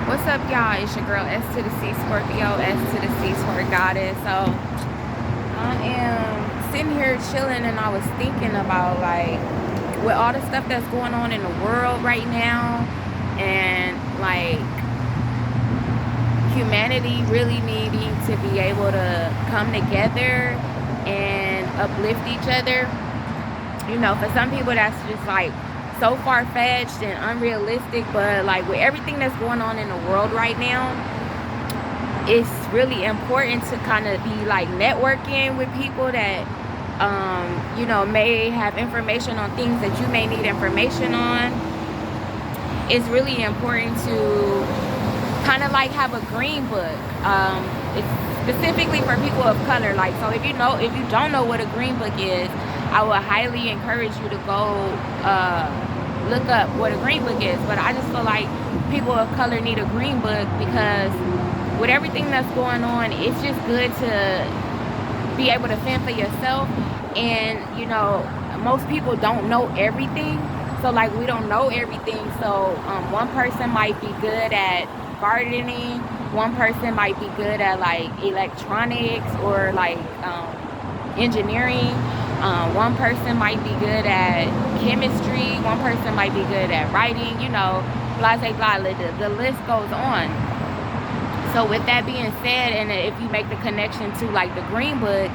What's up, y'all? It's your girl S to the C Scorpio, S to the C for Goddess. So I am sitting here chilling, and I was thinking about, like, with all the stuff that's going on in the world right now, and like humanity really needing to be able to come together and uplift each other. For some people that's just like so far-fetched and unrealistic, but like with everything that's going on in the world right now, it's really important to kind of be like networking with people that may have information on things that you may need information on. It's really important to kind of like have a green book. It's specifically for people of color. Like, so if you don't know what a green book is, I would highly encourage you to go look up what a green book is. But I just feel like people of color need a green book because with everything that's going on, it's just good to be able to fend for yourself. And most people don't know everything, so like we don't know everything. So one person might be good at gardening, one person might be good at like electronics or like engineering, one person might be good at chemistry, one person might be good at writing, blah blah blah. The list goes on. So with that being said, and if you make the connection to like the green book,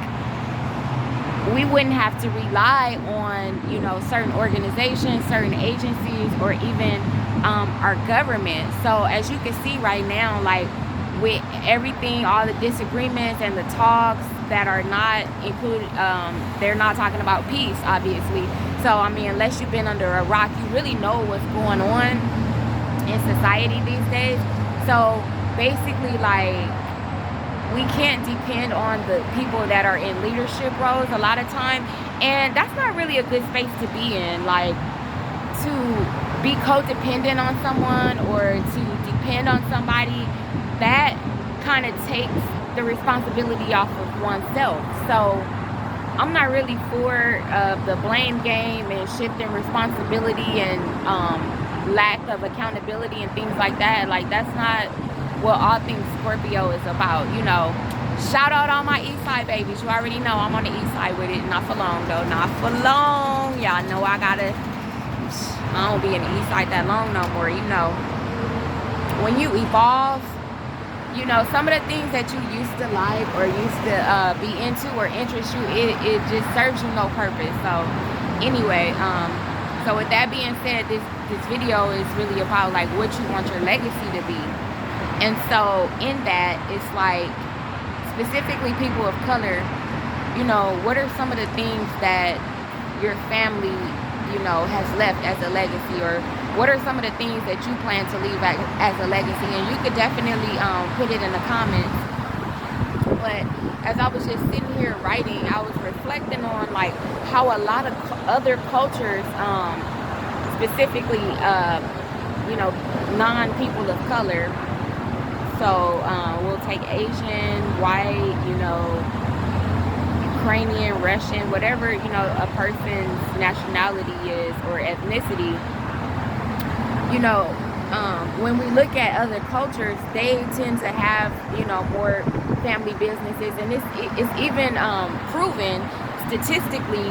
we wouldn't have to rely on certain organizations, certain agencies, or even our government. So as you can see right now, like with everything, all the disagreements and the talks that are not included, they're not talking about peace, obviously. So I mean, unless you've been under a rock, you really know what's going on in society these days. So basically, like, we can't depend on the people that are in leadership roles a lot of time, and that's not really a good space to be in. Like, to be codependent on someone or to depend on somebody, that kind of takes the responsibility off of oneself. So I'm not really for the blame game and shifting responsibility and lack of accountability and things like that. Like, that's not what all things Scorpio is about. Shout out all my east side babies. You already know I'm on the east side with it. Not for long though, not for long. Y'all know I don't be in the east side that long no more. When you evolve, some of the things that you used to like or used to be into or interest you, it just serves you no purpose. So anyway, so with that being said, this video is really about like what you want your legacy to be. And so in that, it's like, specifically people of color, what are some of the things that your family, has left as a legacy, or what are some of the things that you plan to leave as a legacy? And you could definitely put it in the comments. But as I was just sitting here writing, I was reflecting on like how a lot of other cultures, specifically, non-people of color. So we'll take Asian, white, Ukrainian, Russian, whatever, a person's nationality is or ethnicity. When we look at other cultures, they tend to have, more family businesses. And it's even proven statistically,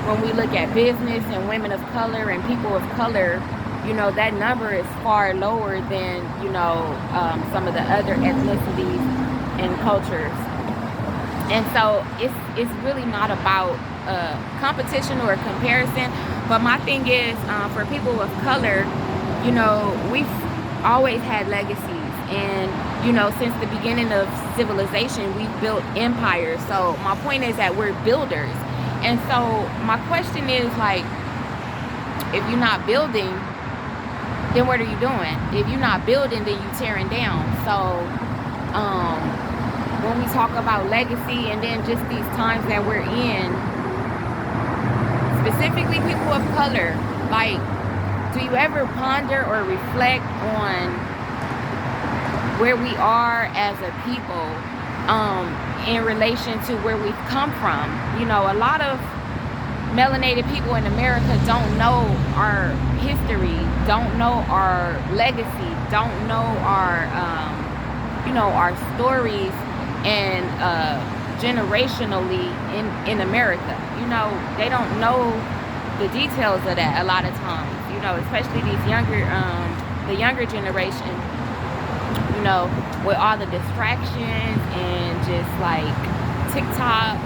when we look at business and women of color and people of color, that number is far lower than, some of the other ethnicities and cultures. And so it's really not about competition or comparison. But my thing is, for people of color, we've always had legacies. And, since the beginning of civilization, we've built empires. So my point is that we're builders. And so my question is, like, if you're not building, then what are you doing? If you're not building, then you're tearing down. So when we talk about legacy, and then just these times that we're in, specifically people of color, like, do you ever ponder or reflect on where we are as a people in relation to where we've come from? A lot of melanated people in America don't know our history, don't know our legacy, don't know our, our stories, and generationally in America. They don't know the details of that a lot of times. Especially these the younger generation. With all the distractions and just like TikTok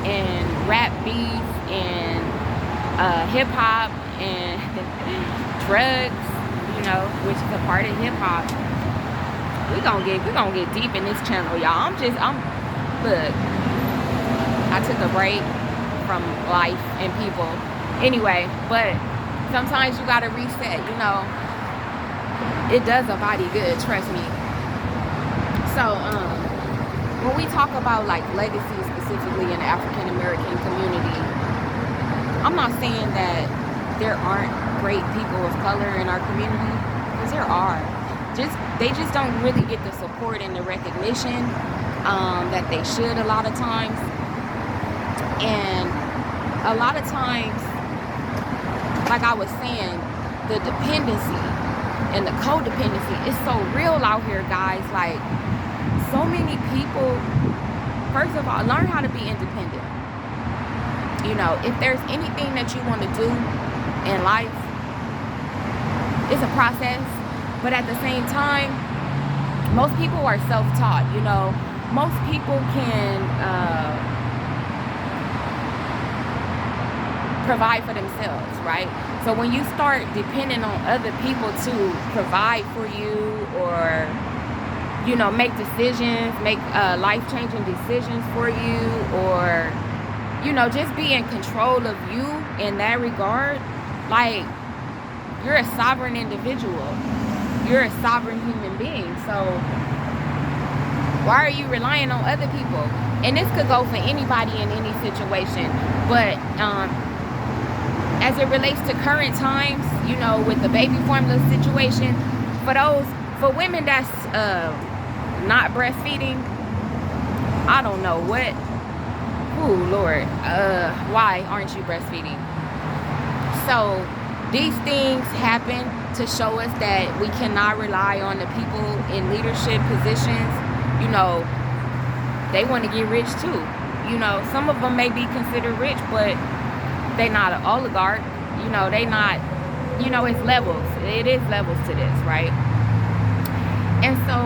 and rap beats and hip hop and drugs, which is a part of hip hop. We're gonna get deep in this channel, y'all. Look, I took a break from life and people. Anyway, but sometimes you gotta reset, It does a body good, trust me. So, when we talk about like legacy specifically in the African American community, I'm not saying that there aren't great people of color in our community, because there are. They just don't really get the support and the recognition that they should a lot of times. And a lot of times, like I was saying, the dependency and the codependency is so real out here, guys. Like, so many people, first of all, learn how to be independent. If there's anything that you want to do in life, it's a process. But at the same time, most people are self-taught. Most people can provide for themselves, right? So when you start depending on other people to provide for you, or make decisions, make life-changing decisions for you, or just be in control of you in that regard, like, you're a sovereign individual, you're a sovereign human being. So why are you relying on other people? And this could go for anybody in any situation, but as it relates to current times, with the baby formula situation, for women that's not breastfeeding, I don't know what. Ooh, Lord, why aren't you breastfeeding? So these things happen to show us that we cannot rely on the people in leadership positions. They want to get rich too. Some of them may be considered rich, but they not an oligarch. They not, it's levels. It is levels to this, right? And so,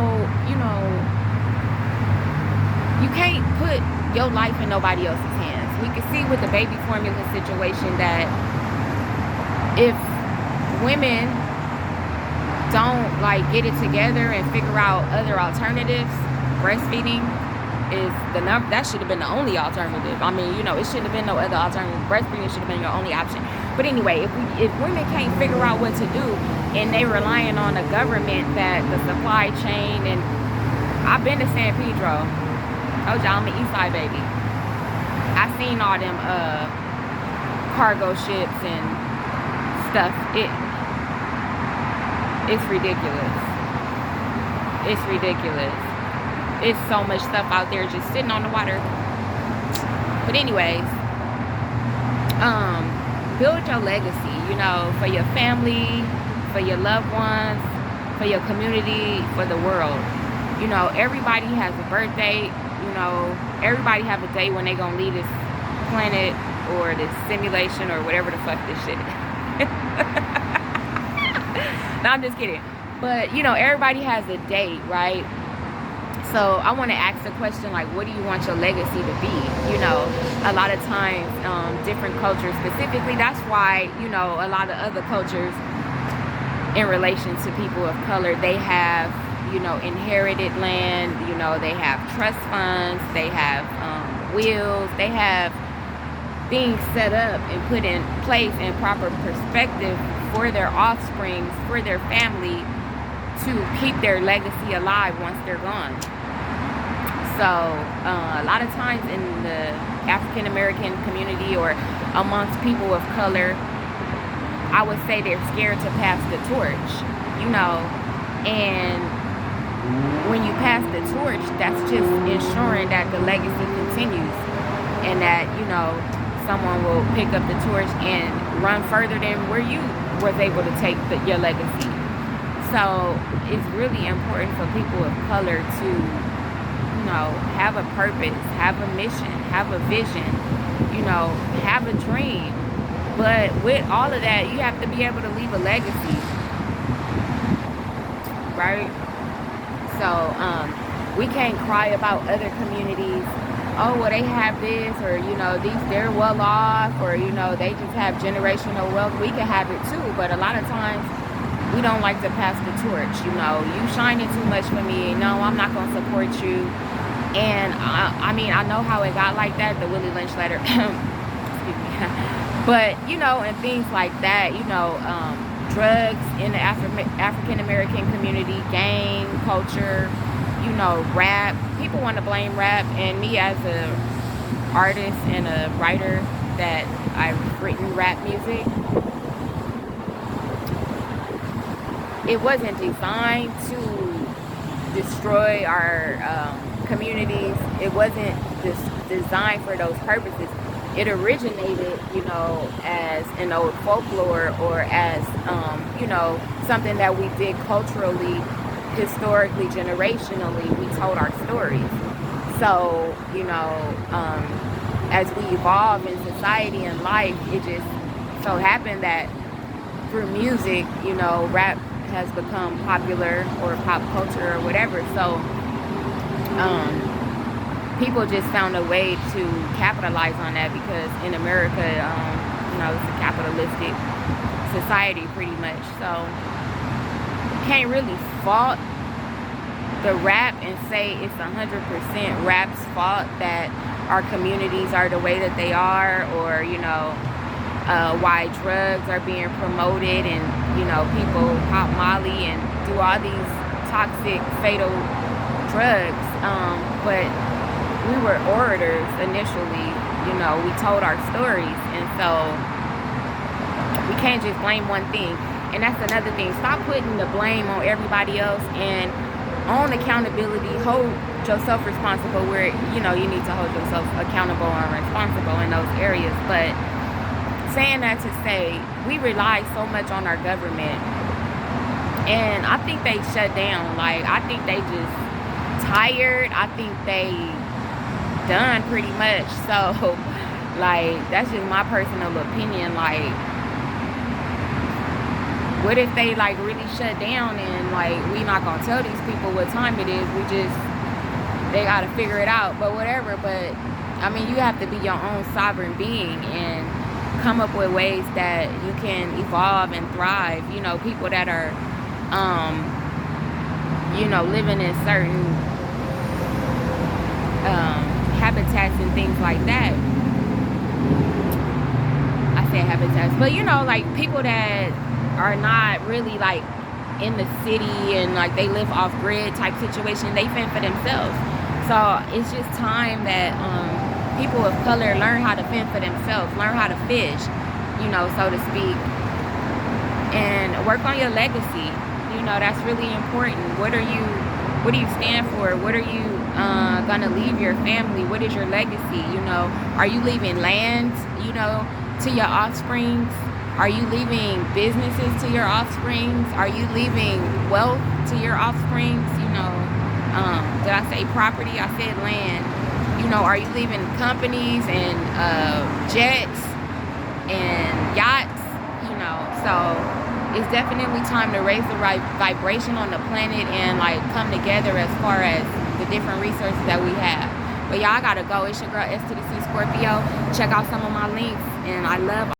you can't put your life in nobody else's hands. We can see with the baby formula situation that if women don't like get it together and figure out other alternatives, breastfeeding is that should have been the only alternative. I mean, it shouldn't have been no other alternative. Breastfeeding should have been your only option. But anyway, if women can't figure out what to do, and they relying on the government, that the supply chain, and I've been to San Pedro. Oh, y'all, I'm an East Side baby. I seen all them cargo ships and stuff. It's ridiculous. It's ridiculous. It's so much stuff out there just sitting on the water. But anyways, build your legacy, for your family, for your loved ones, for your community, for the world. Everybody has a birthday. Everybody have a day when they gonna leave this planet or this simulation or whatever the fuck this shit is. No, I'm just kidding. But, everybody has a date, right? So I want to ask the question, like, what do you want your legacy to be? A lot of times, different cultures specifically, that's why, a lot of other cultures in relation to people of color, they have, inherited land, they have trust funds, they have wills, they have things set up and put in place in proper perspective for their offspring, for their family, to keep their legacy alive once they're gone. So a lot of times in the African American community or amongst people of color, I would say they're scared to pass the torch, and when you pass the torch, that's just ensuring that the legacy continues, and that, someone will pick up the torch and run further than where you was able to take your legacy. So it's really important for people of color to, you know, have a purpose, have a mission, have a vision, you know, have a dream. But with all of that, you have to be able to leave a legacy, right? So we can't cry about other communities. Oh, well, they have this, or, you know, they're well off, or, you know, they just have generational wealth. We can have it too, but a lot of times we don't like to pass the torch. You know, you shining too much for me. No, I'm not going to support you. And I mean, I know how it got like that, the Willie Lynch letter. Excuse me. But, you know, and things like that, you know, drugs in the African-American community, gang culture, you know, rap. People want to blame rap. And me as a artist and a writer that I've written rap music, it wasn't designed to destroy our communities. It wasn't designed for those purposes. It originated, you know, as an old folklore, or as, you know, something that we did culturally, historically, generationally. We told our stories. So, you know, as we evolve in society and life, it just so happened that through music, you know, rap has become popular, or pop culture, or whatever. So people just found a way to capitalize on that, because in America, you know, it's a capitalistic society pretty much. So can't really fault the rap and say it's 100% rap's fault that our communities are the way that they are, or, you know, why drugs are being promoted, and, you know, people pop Molly and do all these toxic, fatal drugs. But we were orators initially, you know, we told our stories, and so we can't just blame one thing. And that's another thing. Stop putting the blame on everybody else, and own accountability. Hold yourself responsible where, you know, you need to hold yourself accountable and responsible in those areas. But saying that to say, we rely so much on our government, and I think they shut down. Like, I think they just tired. I think they done pretty much. So, like, that's just my personal opinion. Like, what if they, like, really shut down, and, like, we not gonna tell these people what time it is? They gotta figure it out. But whatever. But I mean, you have to be your own sovereign being and come up with ways that you can evolve and thrive. You know, people that are you know, living in certain habitats and things like that. I say habitats, but, you know, like, people that are not really, like, in the city, and, like, they live off grid type situation, they fend for themselves. So it's just time that people of color learn how to fend for themselves, learn how to fish, you know, so to speak, and work on your legacy. You know, that's really important. What do you stand for? What are you gonna leave your family? What is your legacy? You know, are you leaving land, you know, to your offsprings? Are you leaving businesses to your offsprings? Are you leaving wealth to your offsprings? You know, did I say property? I said land. You know, are you leaving companies and jets and yachts? You know, so it's definitely time to raise the right vibration on the planet, and, like, come together as far as the different resources that we have. But y'all, I gotta go. It's your girl S to the C Scorpio. Check out some of my links, and I love